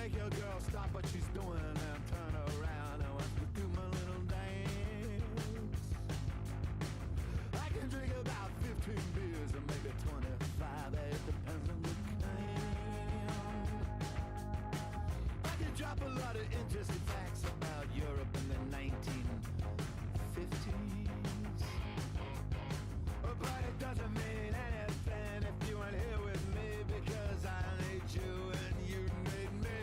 make your girl stop what she's doing and turn around and watch me do my little dance. I can drink about 15 beers or maybe 25, it depends on the kind. I can drop a lot of interesting facts about Europe in the 1950s. But it doesn't mean anything if you ain't here with me, because I need you and you need me.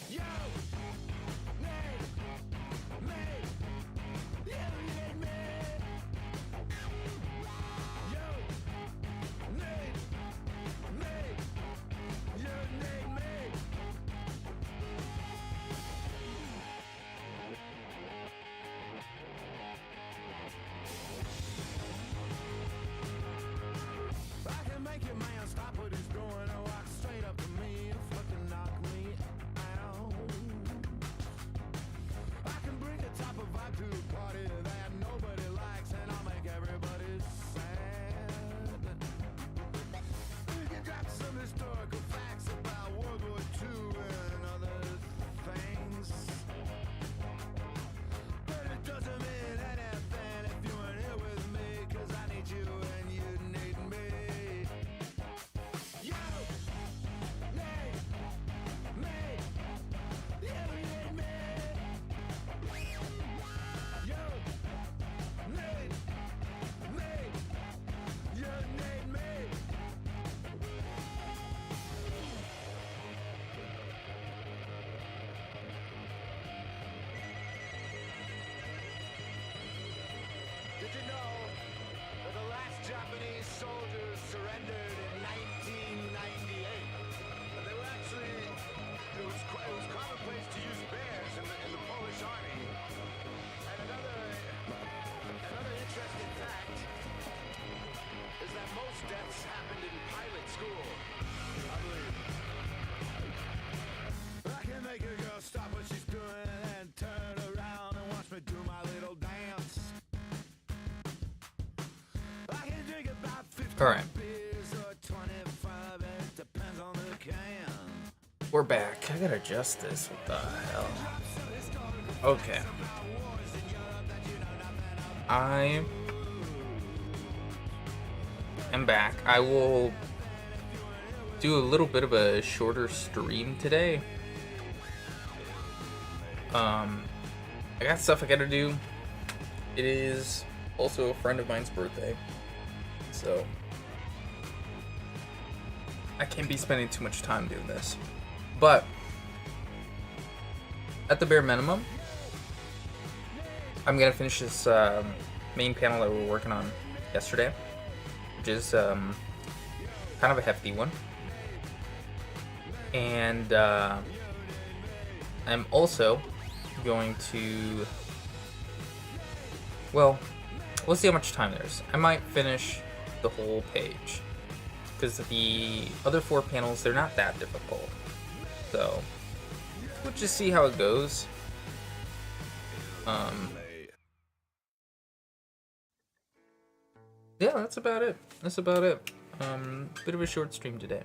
You need me. You need me. You need me. You need me. I can make your man stop what he's doing and walk straight up to me and fucking knock me out. I can bring a type of vibe to a party that nobody likes, and I'll make everybody sad. You can drop some historical facts about World War II and other things, but it doesn't mean anything if you ain't here with me, cause I need you and you need me. You need me. You need me. You need me. You need me. Did you know that the last Japanese soldiers surrendered in 1998? And they were actually, it was commonplace to use bears in the Polish army. And another interesting fact is that most deaths happened in pilot school, I believe. I can make a girl stop what she's doing and turn around and watch me do my little dance. I can drink about 50 All right. beers or 25, it depends on the can. We're back. I gotta adjust this. What the hell? Okay. I am back. I will do a little bit of a shorter stream today. I got stuff I gotta do. It is also a friend of mine's birthday, so I can't be spending too much time doing this. But at the bare minimum, I'm gonna finish this main panel that we were working on yesterday, which is kind of a hefty one. And I'm also going to, well, we'll see how much time there is. I might finish the whole page, because the other 4 panels, they're not that difficult. So we'll just see how it goes. Yeah, that's about it. Bit of a short stream today,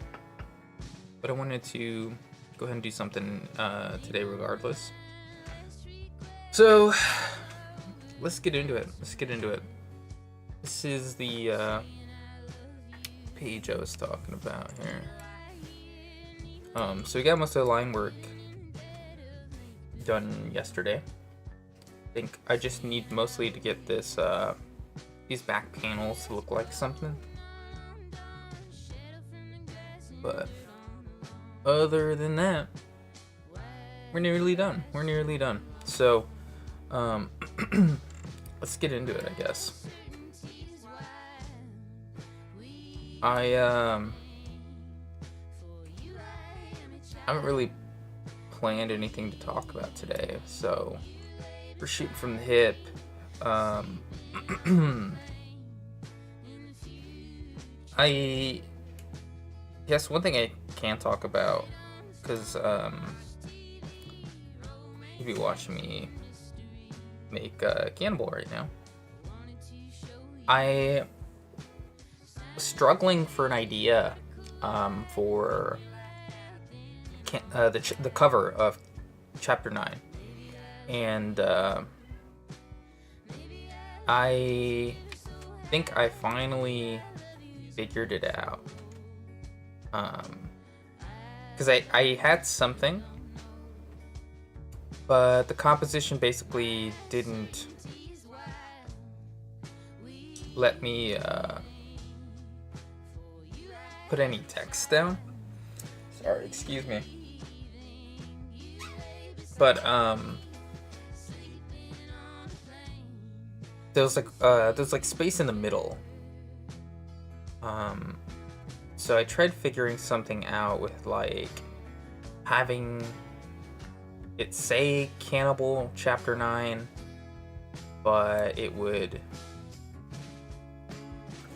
but I wanted to go ahead and do something today regardless. So let's get into it. This is the page I was talking about here. So we got most of the line work done yesterday. I think I just need mostly to get this these back panels to look like something. But other than that, we're nearly done. So let's get into it, I guess. I haven't really planned anything to talk about today, so we're shooting from the hip. I guess one thing I can talk about, because you'd be watching me make Cannibal right now. I was struggling for an idea for the cover of chapter 9, and I think I finally figured it out. Because I had something, but the composition basically didn't let me put any text down. Sorry, excuse me. But there's like space in the middle. So I tried figuring something out with like having it say Cannibal Chapter 9, but it would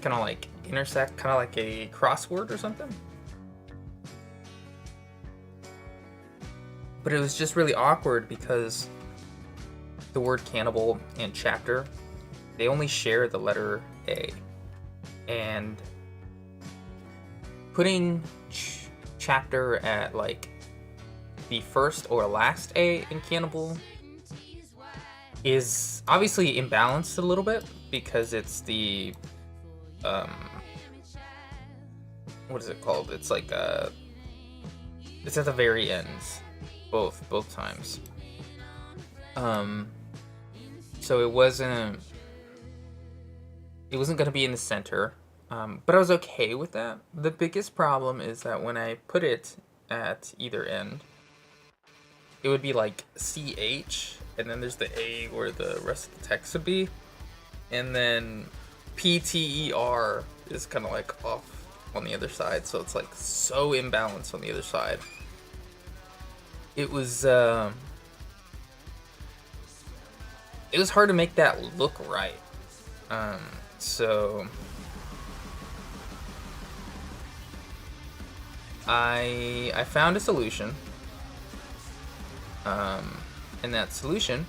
kind of like intersect, kind of like a crossword or something. But it was just really awkward because the word cannibal and chapter, they only share the letter A. And putting chapter at like the first or last A in cannibal is obviously imbalanced a little bit because it's the what is it called? It's like it's at the very ends, both times. So it wasn't gonna be in the center, but I was okay with that. The biggest problem is that when I put it at either end, it would be like CH, and then there's the A where the rest of the text would be, and then PTER is kind of like off on the other side, so it's like so imbalanced on the other side. It was hard to make that look right. So I found a solution, and that solution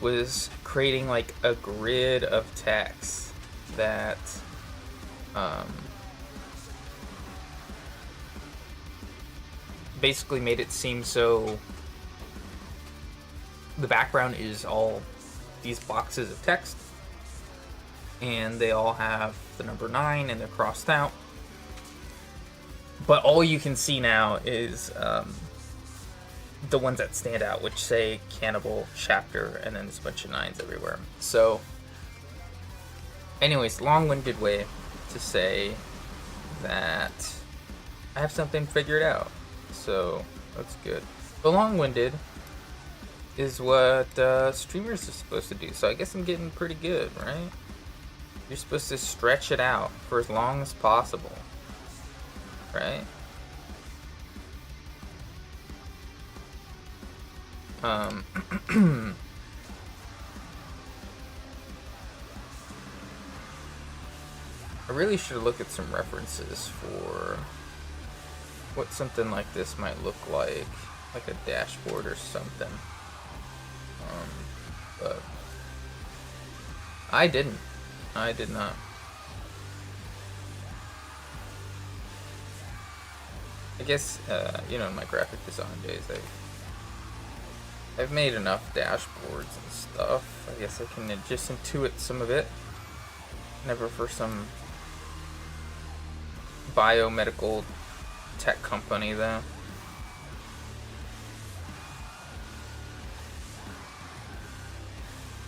was creating like a grid of text that basically made it seem so the background is all these boxes of text, and they all have the number 9 and they're crossed out, but all you can see now is the ones that stand out, which say Cannibal Chapter, and then there's a bunch of 9s everywhere. So anyways, long-winded way to say that I have something figured out, so that's good. But long-winded is what streamers are supposed to do, so I guess I'm getting pretty good, right? You're supposed to stretch it out for as long as possible, right? I really should look at some references for what something like this might look like a dashboard or something. But I did not. I guess, in my graphic design days, I've made enough dashboards and stuff. I guess I can just intuit some of it. Never for some biomedical tech company, though.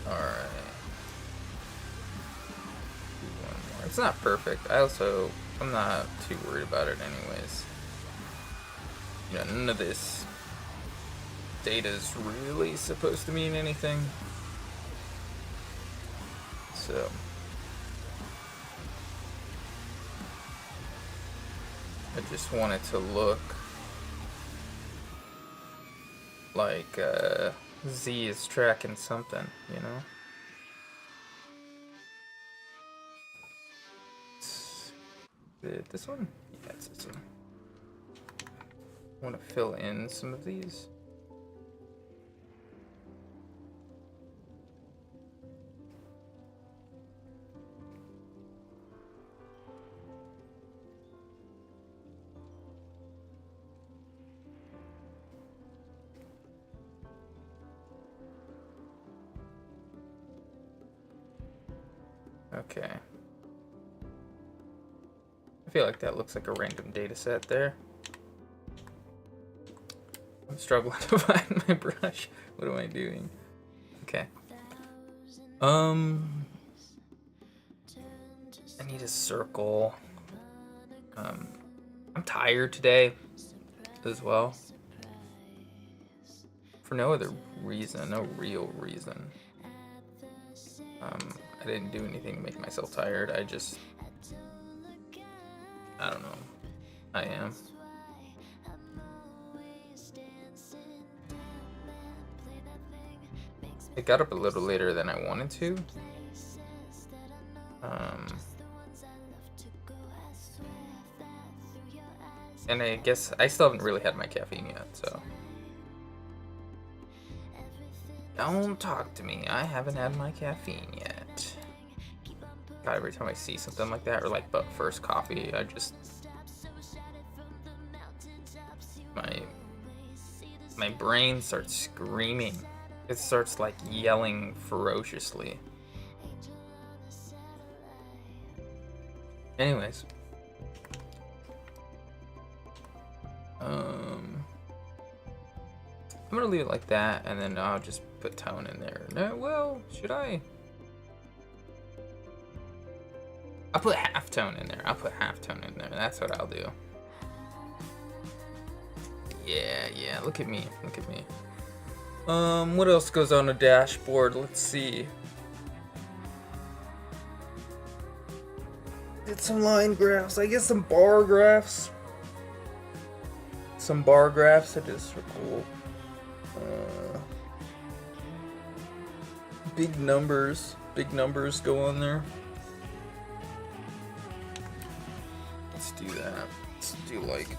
Alright. It's not perfect. I'm not too worried about it anyways. None of this data is really supposed to mean anything. So I just want it to look like Z is tracking something, This one? Yeah, it's this one. I want to fill in some of these. Okay. I feel like that looks like a random data set there. I'm struggling to find my brush. What am I doing? Okay. I need a circle. I'm tired today as well. For no other reason, no real reason. I didn't do anything to make myself tired. I don't know. I am. I got up a little later than I wanted to. And I guess I still haven't really had my caffeine yet, so. Don't talk to me. I haven't had my caffeine yet. God, every time I see something like that, or like but first coffee, I just my brain starts screaming. It starts like yelling ferociously. Anyways. I'm gonna leave it like that, and then I'll just put tone in there. No, well, should I? I'll put half tone in there. That's what I'll do. Yeah, look at me. What else goes on the dashboard? Let's see. Did some line graphs. I get some bar graphs. That is cool. Big numbers go on there. Let's do that. Let's do like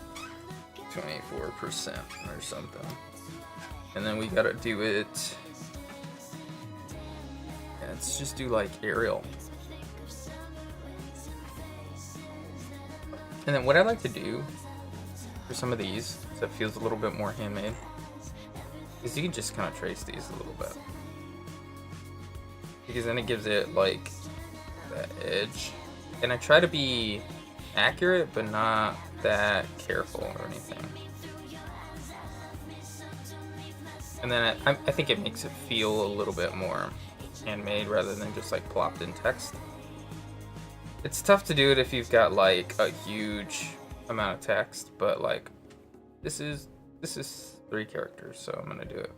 24% or something. And then we gotta do it. Yeah, let's just do like Arial. And then what I like to do for some of these, so it feels a little bit more handmade, is you can just kind of trace these a little bit. Because then it gives it like that edge. And I try to be accurate, but not that careful or anything. And then I think it makes it feel a little bit more handmade rather than just like plopped in text. It's tough to do it if you've got like a huge amount of text, but like this is 3 characters, so I'm gonna do it.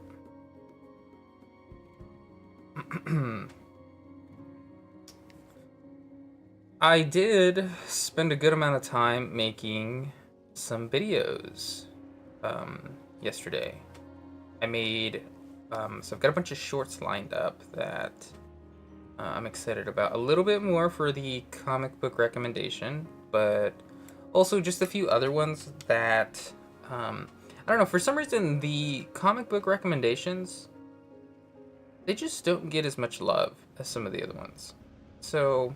I did spend a good amount of time making some videos yesterday. I made so I've got a bunch of shorts lined up that I'm excited about. A little bit more for the comic book recommendation, but also just a few other ones that I don't know, for some reason the comic book recommendations, they just don't get as much love as some of the other ones. So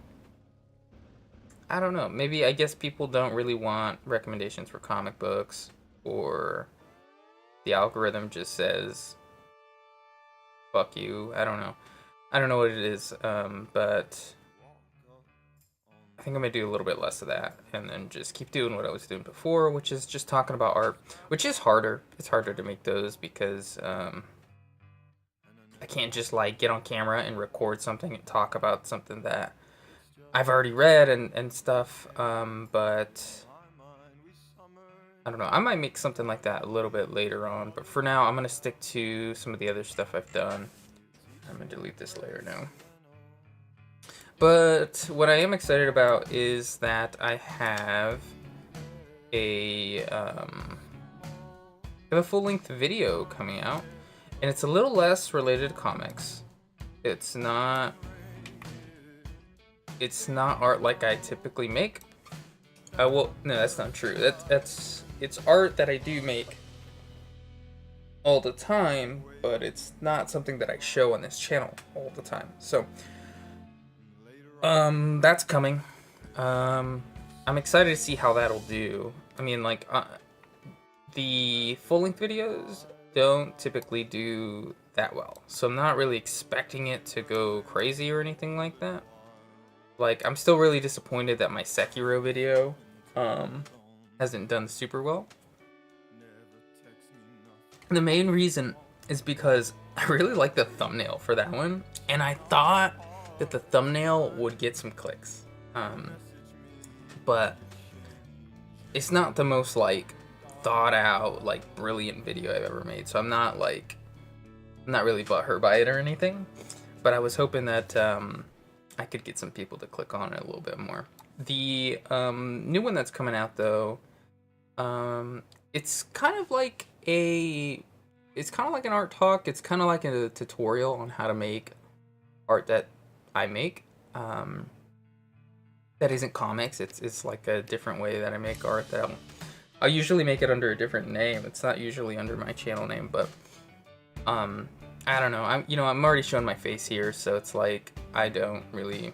I don't know, maybe I guess people don't really want recommendations for comic books, or the algorithm just says fuck you. I don't know what it is, but I think I'm gonna do a little bit less of that, and then just keep doing what I was doing before, which is just talking about art, which is harder. It's harder to make those because I can't just like get on camera and record something and talk about something that I've already read and stuff. But I don't know. I might make something like that a little bit later on, but for now I'm gonna stick to some of the other stuff I've done. I'm gonna delete this layer now. But what I am excited about is that I have a full-length video coming out, and it's a little less related to comics. It's not art like I typically make. Well, no, that's not true. It's art that I do make all the time, but it's not something that I show on this channel all the time. So that's coming. I'm excited to see how that'll do. I mean, like, the full-length videos don't typically do that well, so I'm not really expecting it to go crazy or anything like that. Like, I'm still really disappointed that my Sekiro video hasn't done super well. The main reason is because I really like the thumbnail for that one, and I thought that the thumbnail would get some clicks. But it's not the most like thought out, like brilliant video I've ever made, so I'm not really butthurt by it or anything. But I was hoping that I could get some people to click on it a little bit more. The new one that's coming out though, it's kind of like an art talk. It's kind of like a tutorial on how to make art that I make. That isn't comics. It's like a different way that I make art. That I'll usually make it under a different name. It's not usually under my channel name, but I don't know. I'm already showing my face here, so it's like I don't really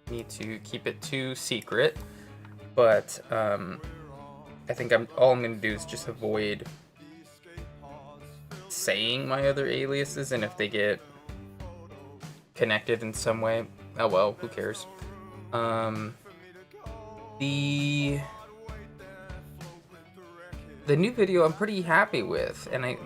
need to keep it too secret. But I think all I'm gonna do is just avoid saying my other aliases, and if they get connected in some way, oh well, who cares? The new video I'm pretty happy with, and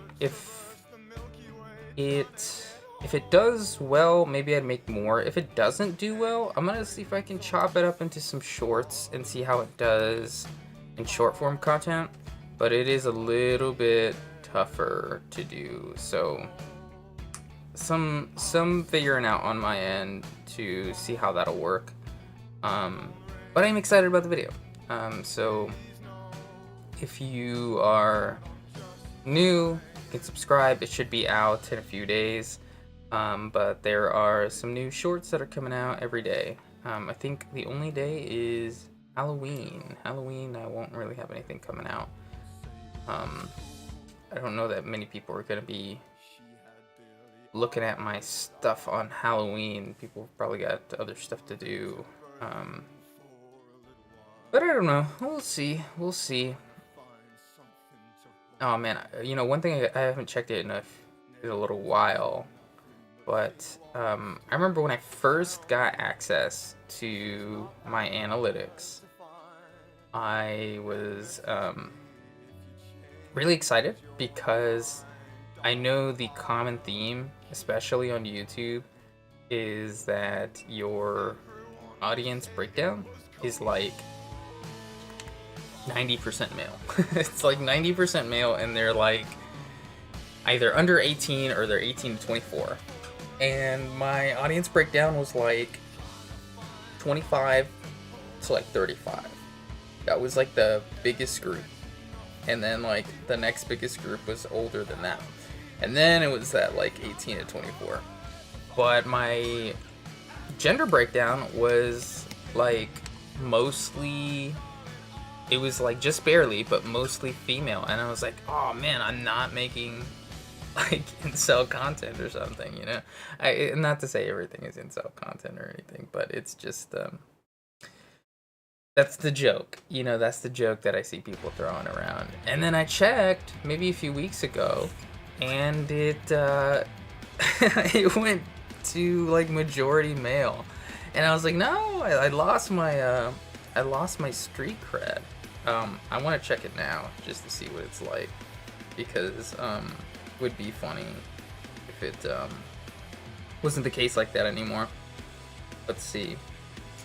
if it does well, maybe I'd make more. If it doesn't do well, I'm gonna see if I can chop it up into some shorts and see how it does in short form content. But it is a little bit tougher to do, so some figuring out on my end to see how that'll work. But I'm excited about the video. So if you are new, you can subscribe. It should be out in a few days. But there are some new shorts that are coming out every day. I think the only day is Halloween. Halloween, I won't really have anything coming out. I don't know that many people are going to be looking at my stuff on Halloween. People probably got other stuff to do. But I don't know. We'll see. Oh man, one thing I haven't checked it in a little while, but I remember when I first got access to my analytics, I was really excited because I know the common theme, especially on YouTube, is that your audience breakdown is like 90% male. It's like 90% male, and they're like either under 18 or they're 18 to 24. And my audience breakdown was like 25 to like 35. That was like the biggest group. And then like the next biggest group was older than that. And then it was that like 18 to 24. But my gender breakdown was like mostly, it was like just barely, but mostly female. And I was like, oh man, I'm not making like incel content or something, you know? Not to say everything is incel content or anything, but it's just, that's the joke, that's the joke that I see people throwing around. And then I checked maybe a few weeks ago, and it it went to like majority male, and I was like, no, I lost my street cred. I want to check it now just to see what it's like, because it would be funny if it wasn't the case like that anymore. Let's see.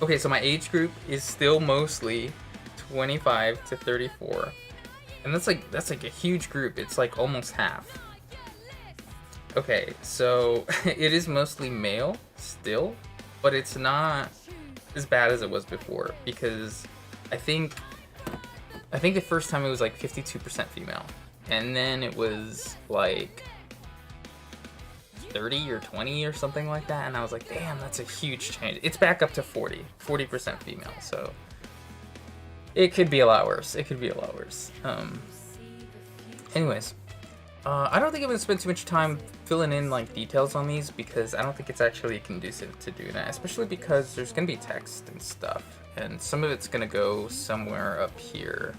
Okay, so my age group is still mostly 25 to 34, and that's like a huge group. It's like almost half. Okay, so it is mostly male still, but it's not as bad as it was before, because I think the first time it was like 52% female, and then it was like 30 or 20 or something like that, and I was like, damn, that's a huge change. It's back up to 40% female, so it could be a lot worse. Anyways, I don't think I'm gonna spend too much time filling in like details on these, because I don't think it's actually conducive to doing that, especially because there's gonna be text and stuff, and some of it's gonna go somewhere up here.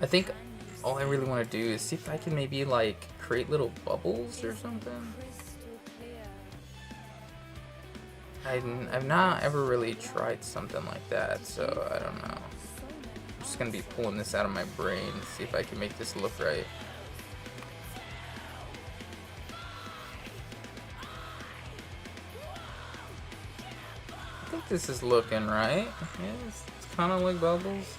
I think all I really want to do is see if I can maybe like create little bubbles or something. I I've not ever really tried something like that, so I don't know. I'm just gonna be pulling this out of my brain, see if I can make this look right. I think this is looking right. Yeah, it's kind of like bubbles.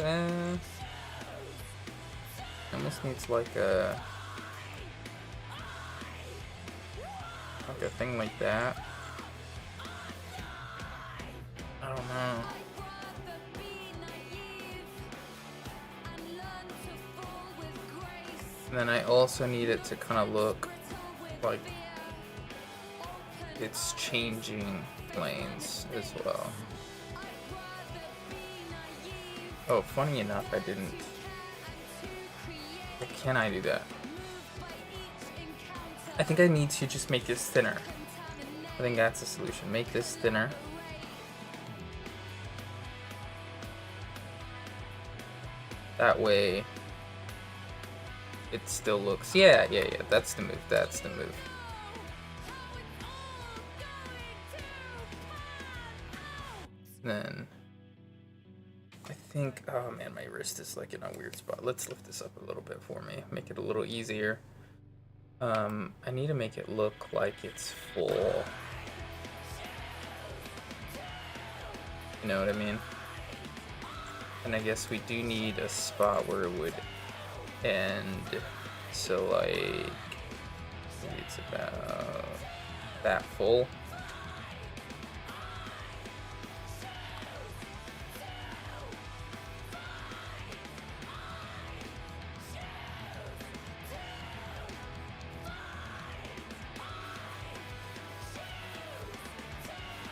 Almost needs like a thing like that. I don't know. And then I also need it to kind of look like it's changing planes as well. Oh, funny enough, I didn't. Can I do that? I think I need to just make this thinner. I think that's the solution. Make this thinner. That way it still looks, yeah, that's the move, that's the move. Then I think, oh man, my wrist is like in a weird spot. Let's lift this up a little bit for me, make it a little easier. I need to make it look like it's full. You know what I mean? And I guess we do need a spot where it would end. So like, maybe it's about that full.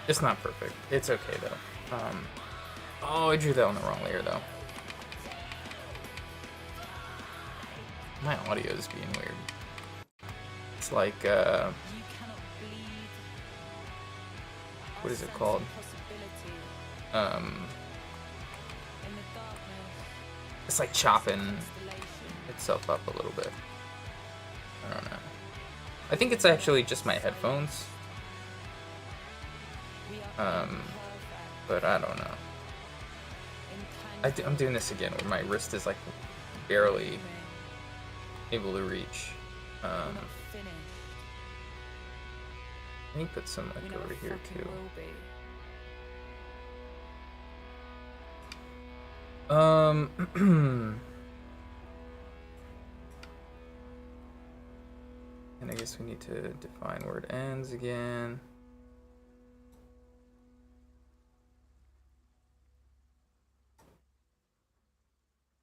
It's not perfect. It's okay though. Oh, I drew that on the wrong layer though. My audio is being weird. It's like, what is it called? It's like chopping itself up a little bit. I don't know. I think it's actually just my headphones. But I don't know. I'm doing this again where my wrist is like barely able to reach. Let me put some like over here too. And I guess we need to define where it ends again.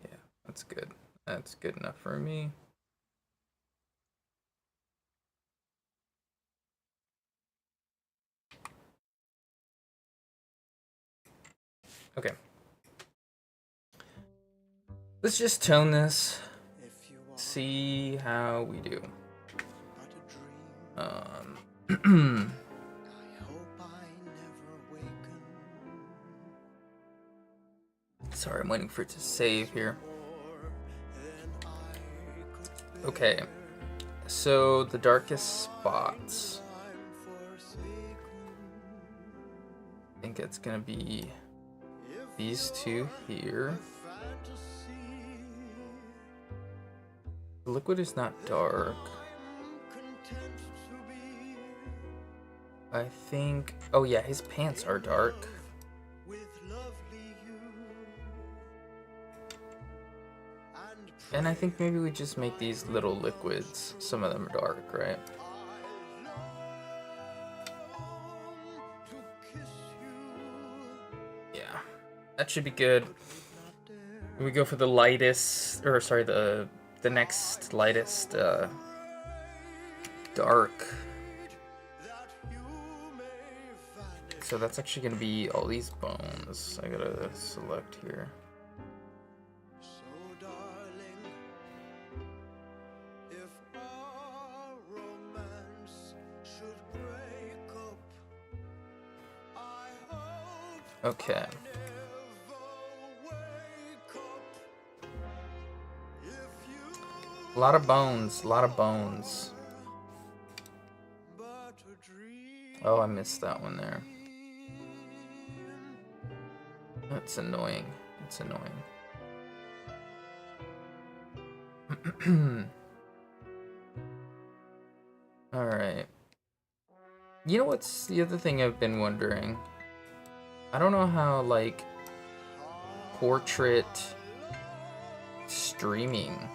Yeah, that's good. That's good enough for me. Okay. Let's just tone this. See how we do. Sorry, I'm waiting for it to save here. Okay. So the darkest spots. I think it's gonna be these two here. The liquid is not dark. I think, oh yeah, his pants are dark. And I think maybe we just make these little liquids, some of them are dark, right? Yeah, that should be good. We go for the lightest, or sorry, the next lightest dark. So that's actually gonna be all these bones. I gotta select here. Okay. A lot of bones, a lot of bones. Oh, I missed that one there. it's annoying. It's annoying. Alright. You know what's the other thing I've been wondering? I don't know how, like, portrait streaming,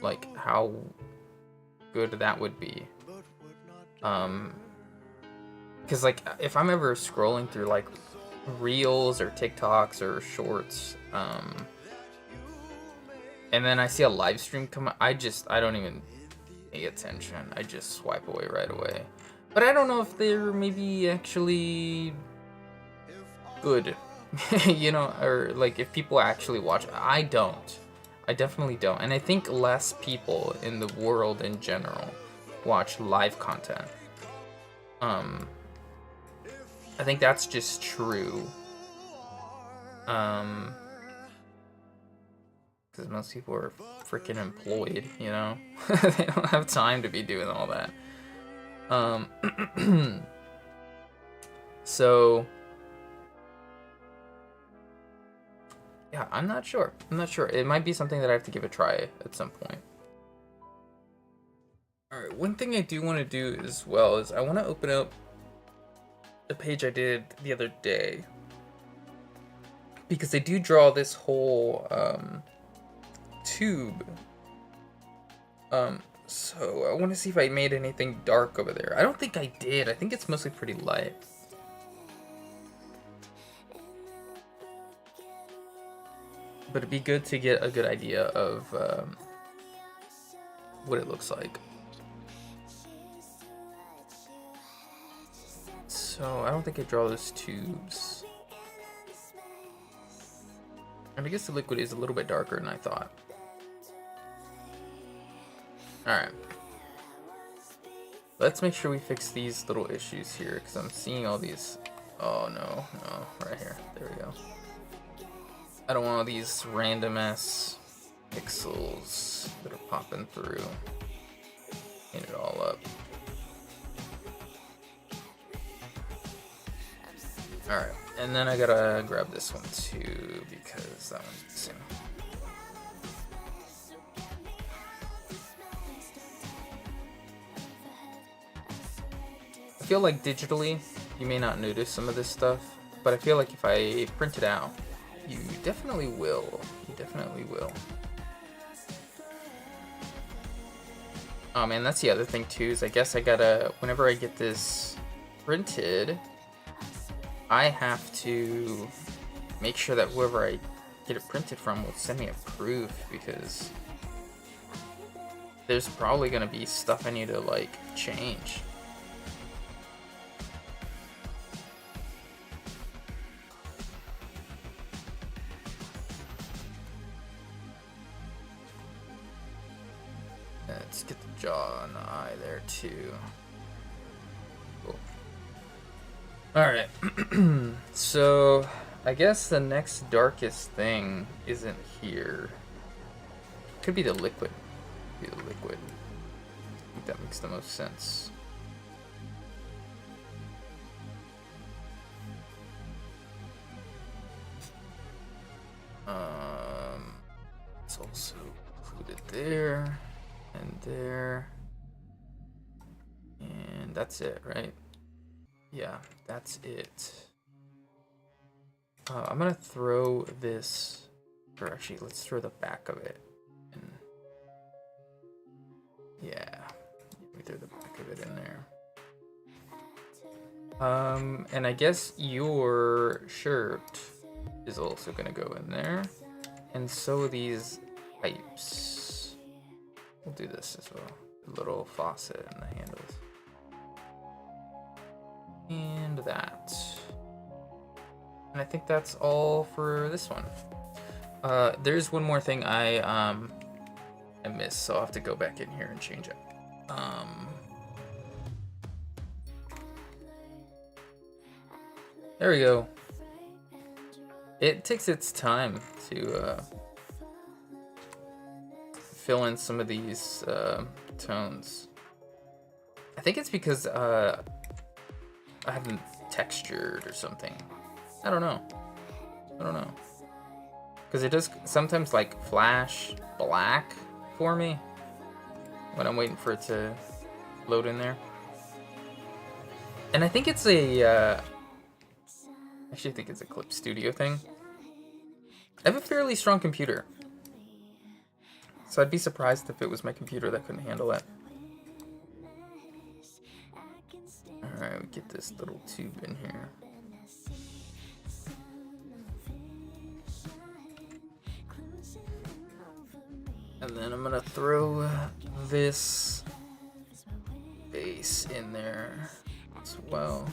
like, how good that would be. Because, like, if I'm ever scrolling through, like, Reels or TikToks or Shorts, and then I see a live stream come up, I don't even pay attention. I just swipe away right away. But I don't know if they're maybe actually good, you know, or like if people actually watch. I don't. I definitely don't. And I think less people in the world in general watch live content. I think that's just true. Because most people are freaking employed, you know? They don't have time to be doing all that. So, yeah, I'm not sure. I'm not sure. It might be something that I have to give a try at some point. Alright, one thing I do want to do as well is I want to open up the page I did the other day. Because they do draw this whole tube. So I want to see if I made anything dark over there. I don't think I did. I think it's mostly pretty light. But it'd be good to get a good idea of what it looks like. So I don't think I draw those tubes. And I guess the liquid is a little bit darker than I thought. Alright. Let's make sure we fix these little issues here, because I'm seeing all these... Oh, no. Right here. There we go. I don't want all these random-ass pixels that are popping through. Clean it all up. Alright. And then I gotta grab this one, too, because that one's missing. I feel like digitally, you may not notice some of this stuff, but I feel like if I print it out, you definitely will. You definitely will. Oh man, that's the other thing too, is I guess I gotta, whenever I get this printed, I have to make sure that whoever I get it printed from will send me a proof, because there's probably gonna be stuff I need to like change. Let's get the jaw and the eye there too. Cool. Alright, so I guess the next darkest thing isn't here. Could be the liquid. Could be the liquid. I think that makes the most sense. It's also included there. And there. And that's it, right? Yeah, that's it. I'm gonna throw this, or actually, let's throw the back of it. And yeah, we throw the back of it in there. And I guess your shirt is also gonna go in there. And so these pipes. We'll do this as well. The little faucet and the handles. And that. And I think that's all for this one. There's one more thing I missed, so I'll have to go back in here and change it. There we go. It takes its time to fill in some of these tones. I think it's because I haven't textured or something. I don't know. Because it does sometimes like flash black for me when I'm waiting for it to load in there. And I think it's a, actually I think it's a Clip Studio thing. I have a fairly strong computer, so I'd be surprised if it was my computer that couldn't handle it. Alright, we get this little tube in here. And then I'm gonna throw this bass in there as well.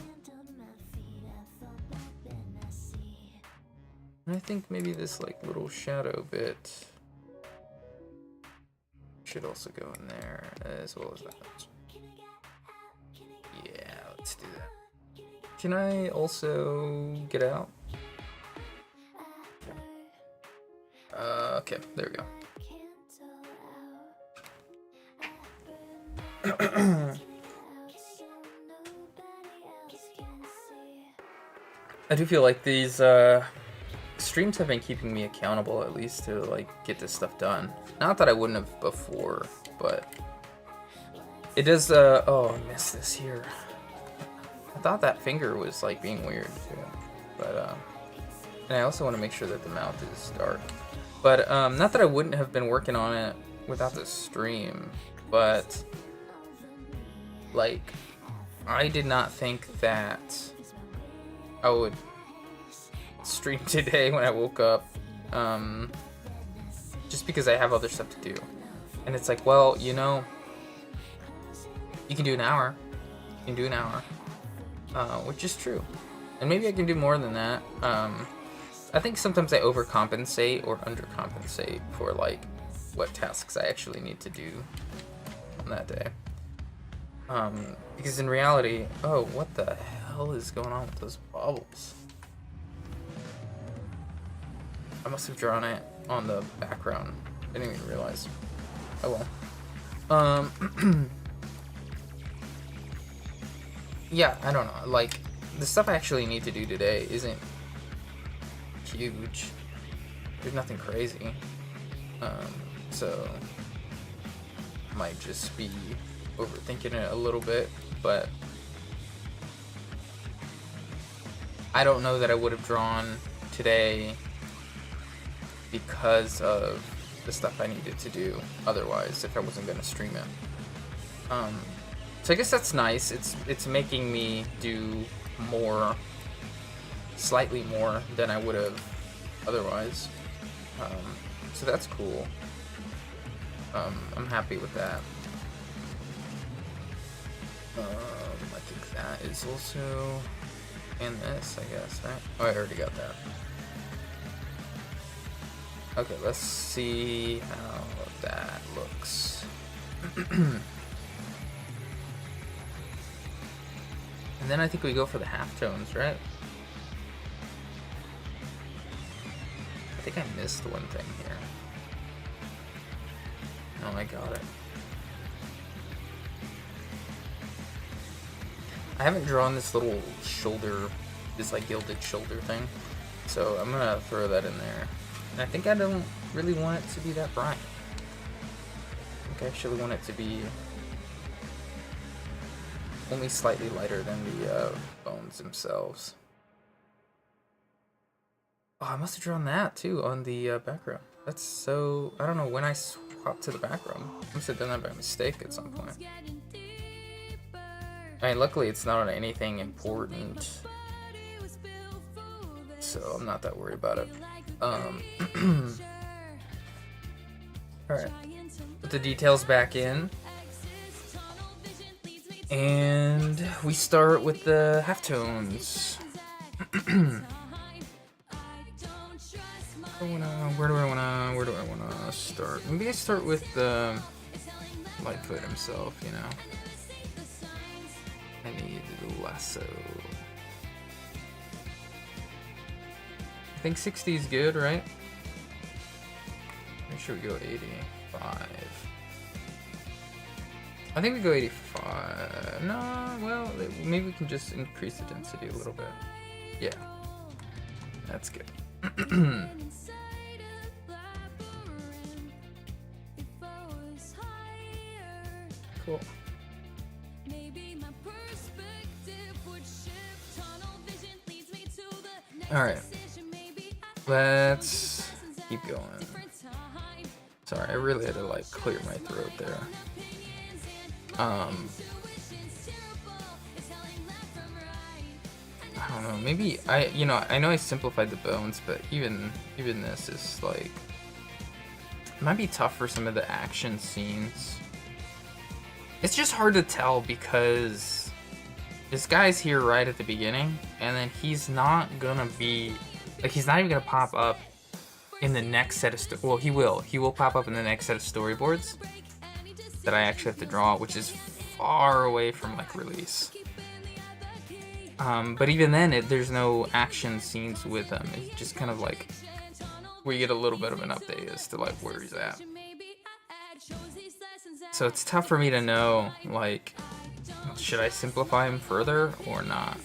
And I think maybe this like little shadow bit should also go in there as well as that. Yeah, let's do that. Can I also get out? Okay, there we go. I do feel like these streams have been keeping me accountable, at least to like get this stuff done. Not that I wouldn't have before, but it does. Oh, I missed this here. I thought that finger was like being weird too, but and I also want to make sure that the mouth is dark. But not that I wouldn't have been working on it without the stream, but like I did not think that I would stream today when I woke up, just because I have other stuff to do. And it's like, well, you know, you can do an hour. You can do an hour, which is true. And maybe I can do more than that. I think sometimes I overcompensate or undercompensate for like what tasks I actually need to do on that day. Because in reality, oh, what the hell is going on with those bubbles? I must have drawn it on the background. I didn't even realize. Oh well. Yeah, I don't know. Like, the stuff I actually need to do today isn't huge. There's nothing crazy. So might just be overthinking it a little bit, but I don't know that I would have drawn today because of the stuff I needed to do otherwise if I wasn't going to stream it. So I guess that's nice. It's making me do more, slightly more than I would have otherwise. So that's cool. I'm happy with that. I think that is also in this, I guess, right? Oh, I already got that. Okay, let's see how that looks. And then I think we go for the halftones, right? I think I missed one thing here. Oh, I got it. I haven't drawn this little shoulder, this like gilded shoulder thing, so I'm gonna throw that in there. And I think I don't really want it to be that bright. I think I actually want it to be only slightly lighter than the bones themselves. Oh, I must have drawn that too on the background. That's so... I don't know when I swapped to the background. I must have done that by mistake at some point. I mean, luckily it's not on anything important, so I'm not that worried about it. Alright, put the details back in. And we start with the halftones. Where do I wanna start? Maybe I start with Lightfoot himself, you know. I need the lasso. I think 60 is good, right? Make sure we go 85. I think we go 85. No, well, maybe we can just increase the density a little bit. Yeah. That's good. Cool. Alright. Let's keep going. Sorry, I really had to like clear my throat there. I don't know, maybe I know I simplified the bones, but even this is like, it might be tough for some of the action scenes. It's just hard to tell because this guy's here right at the beginning, and then he's not gonna be, like, he's not even gonna pop up in the next set of well, he will pop up in the next set of storyboards that I actually have to draw, which is far away from like release. But even then, there's no action scenes with him. It's just kind of like we get a little bit of an update as to like where he's at. So it's tough for me to know, like, should I simplify him further or not?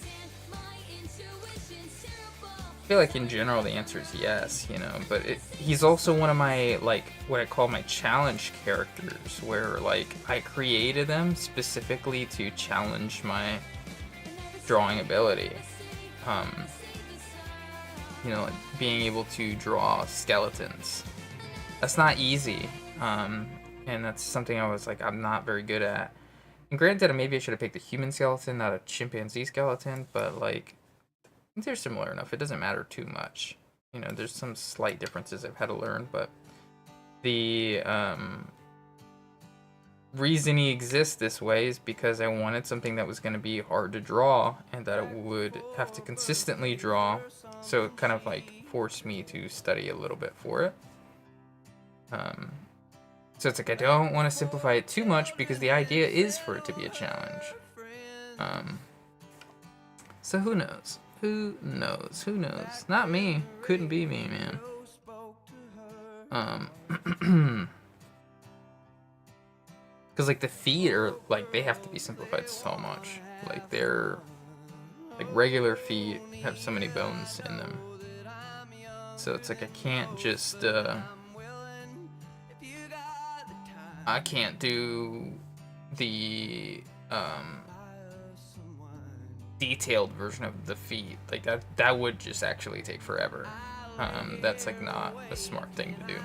I feel like in general the answer is yes, but he's also one of my, like, what I call my challenge characters, where like I created them specifically to challenge my drawing ability. Like being able to draw skeletons. That's not easy. And that's something I was like, I'm not very good at. And granted, maybe I should have picked a human skeleton, not a chimpanzee skeleton, but like, I think they're similar enough. It doesn't matter too much. There's some slight differences I've had to learn, but the reason he exists this way is because I wanted something that was going to be hard to draw and that I would have to consistently draw. So it kind of like forced me to study a little bit for it. So it's like I don't want to simplify it too much because the idea is for it to be a challenge. So who knows? Who knows? Who knows? Not me. Couldn't be me, man. Because like the feet are like, they have to be simplified so much. Like they're like regular feet have so many bones in them. So it's like I can't just I can't do the detailed version of the feet. Like that would just actually take forever. That's like not a smart thing to do.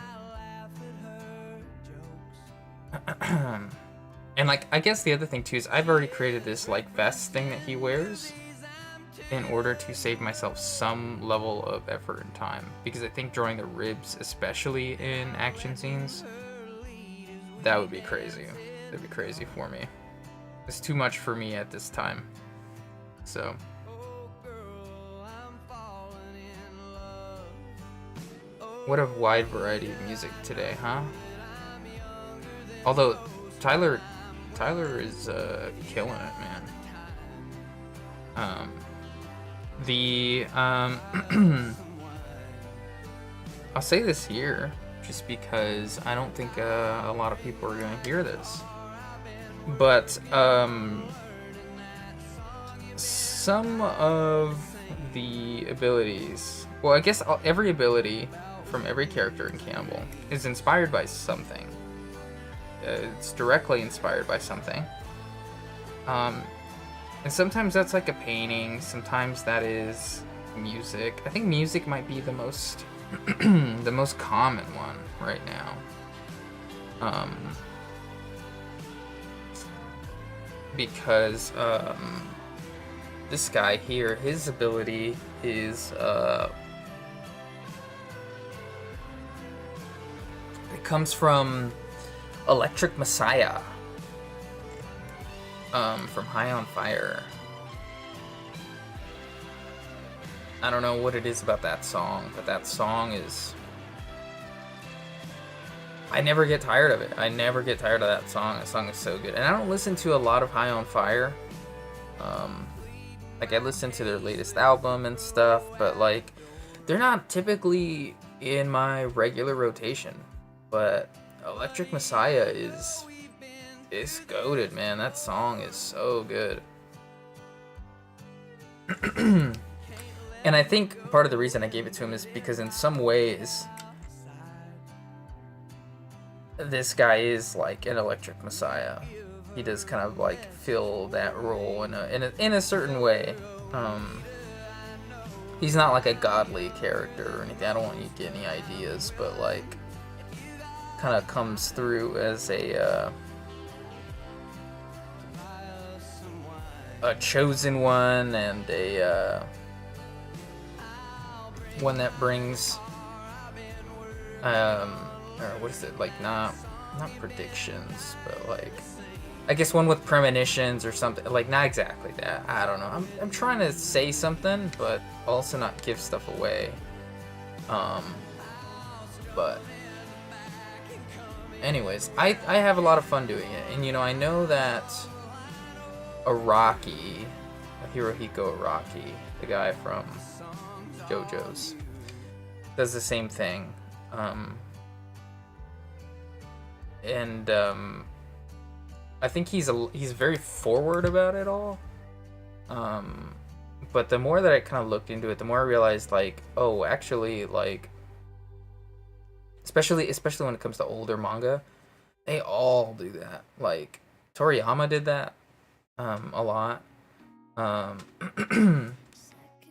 And like, I guess the other thing too is I've already created this like vest thing that he wears in order to save myself some level of effort and time, because I think drawing the ribs, especially in action scenes, that would be crazy. That'd be crazy for me. It's too much for me at this time. So what a wide variety of music today, huh? Although Tyler is killing it, man. I'll say this here just because I don't think a lot of people are gonna hear this, but some of the abilities, well, I guess every ability from every character in Cannibal is inspired by something. It's directly inspired by something. And sometimes that's like a painting, sometimes that is music. I think music might be the most the most common one right now. Because this guy here, his ability is it comes from Electric Messiah, from High on Fire. I don't know what it is about that song, but that song is... I never get tired of it. I never get tired of that song. That song is so good. And I don't listen to a lot of High on Fire. Like, I listen to their latest album and stuff, but, like, they're not typically in my regular rotation. But Electric Messiah is goated, man. That song is so good. And I think part of the reason I gave it to him is because in some ways, this guy is like an Electric Messiah. He does kind of like fill that role in a certain way. He's not like a godly character or anything. I don't want you to get any ideas, but like, kind of comes through as a chosen one and a one that brings or what is it, like, not predictions, but like, I guess one with premonitions or something, like, not exactly that. I don't know. I'm trying to say something, but also not give stuff away. But anyways, I have a lot of fun doing it, and you know, I know that Hirohiko Araki, the guy from JoJo's, does the same thing. I think he's very forward about it all. But the more that I kind of looked into it, the more I realized, like, oh, actually, like, especially when it comes to older manga, they all do that. Like, Toriyama did that a lot.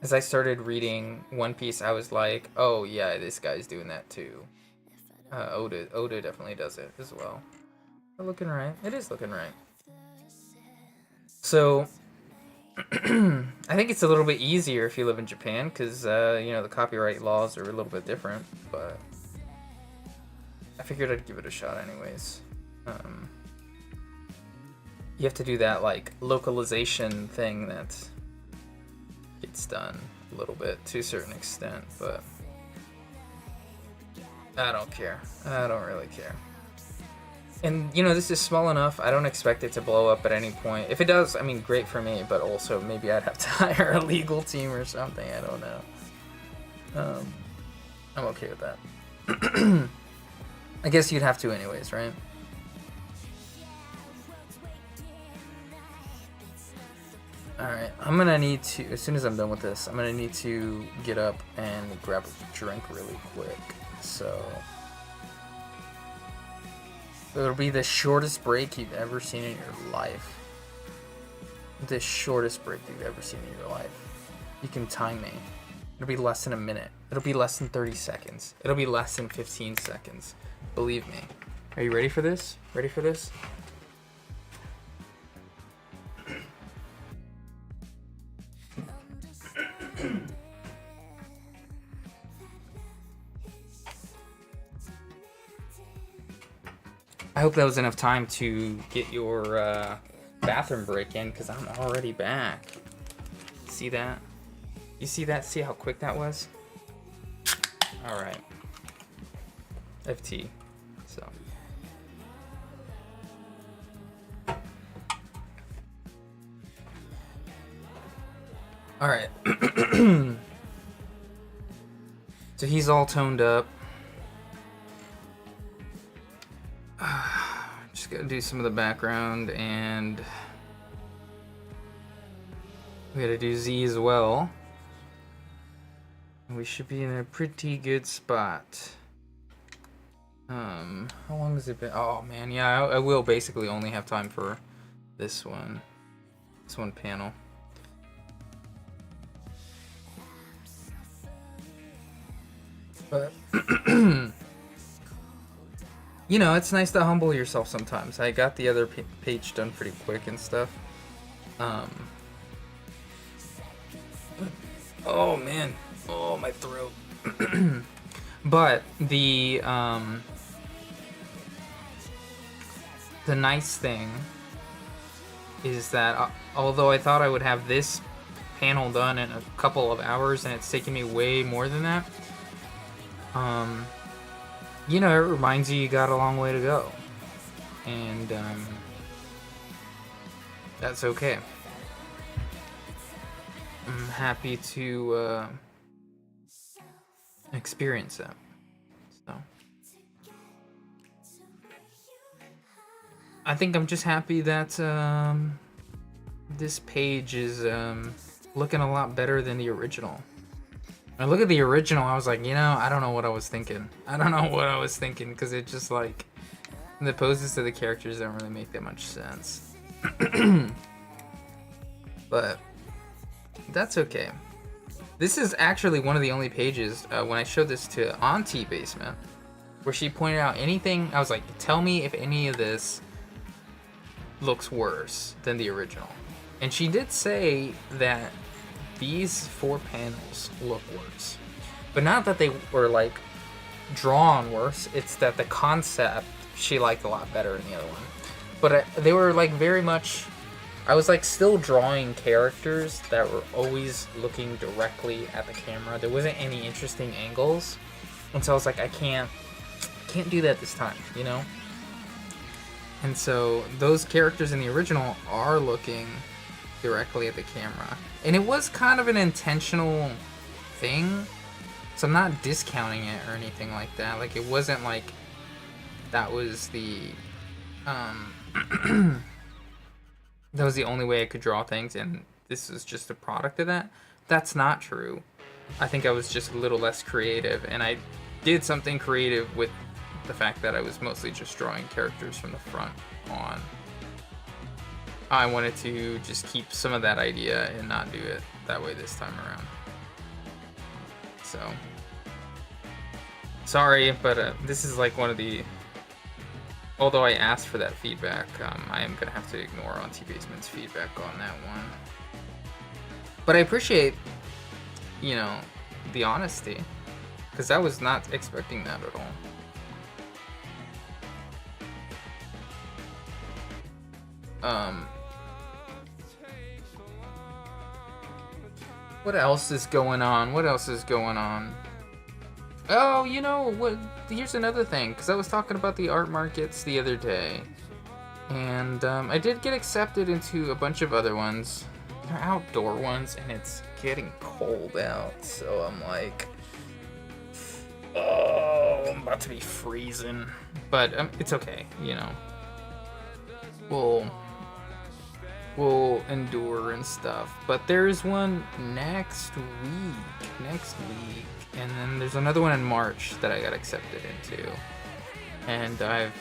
As I started reading One Piece, I was like, oh yeah, this guy's doing that too. Oda definitely does it as well. We're looking right. It is looking right. So, I think it's a little bit easier if you live in Japan, because, you know, the copyright laws are a little bit different, but I figured I'd give it a shot anyways. You have to do that, like, localization thing that gets done a little bit to a certain extent, but I don't care. I don't really care. And, you know, this is small enough. I don't expect it to blow up at any point. If it does, I mean, great for me, but also maybe I'd have to hire a legal team or something. I don't know. I'm okay with that. I guess you'd have to anyways, right? Alright, I'm gonna need to, as soon as I'm done with this, I'm gonna need to get up and grab a drink really quick. So it'll be the shortest break you've ever seen in your life. The shortest break you've ever seen in your life. You can time me. It'll be less than a minute. It'll be less than 30 seconds. It'll be less than 15 seconds. Believe me. Are you ready for this? Ready for this? I hope that was enough time to get your bathroom break in, because I'm already back. See that? You see that? See how quick that was? Alright. FT. So. Alright. So he's all toned up. Just gotta do some of the background, and we gotta do Z as well. We should be in a pretty good spot. How long has it been? Oh man, yeah, I will basically only have time for this one panel. But you know, it's nice to humble yourself sometimes. I got the other page done pretty quick and stuff. Oh man, oh my throat. But the nice thing is that although I thought I would have this panel done in a couple of hours, and it's taken me way more than that, you know, it reminds you got a long way to go, and that's okay. I'm happy to experience that. So I think I'm just happy that this page is looking a lot better than the original. I look at the original, I was like, you know, I don't know what I was thinking. I don't know what I was thinking, because it just like, the poses to the characters don't really make that much sense. But that's okay. This is actually one of the only pages when I showed this to Auntie Basement, where she pointed out anything. I was like, tell me if any of this looks worse than the original. And she did say that these 4 panels look worse, but not that they were like drawn worse. It's that the concept she liked a lot better than the other one. But they were like very much, I was like still drawing characters that were always looking directly at the camera. There wasn't any interesting angles, and so I was like, I can't do that this time, you know. And so those characters in the original are looking directly at the camera, and it was kind of an intentional thing, so I'm not discounting it or anything like that. Like, it wasn't like that was the that was the only way I could draw things and this is just a product of that. That's not true. I think I was just a little less creative, and I did something creative with the fact that I was mostly just drawing characters from the front on. I wanted to just keep some of that idea and not do it that way this time around. So, sorry, but this is like one of the... Although I asked for that feedback, I am going to have to ignore Auntie Basement's feedback on that one. But I appreciate, you know, the honesty, because I was not expecting that at all. What else is going on? What else is going on? Oh, you know what? Here's another thing, because I was talking about the art markets the other day, and I did get accepted into a bunch of other ones. They're outdoor ones, and it's getting cold out, so I'm like, oh, I'm about to be freezing. But it's okay, you know. We'll endure and stuff. But there's one next week, and then there's another one in March that I got accepted into, and I've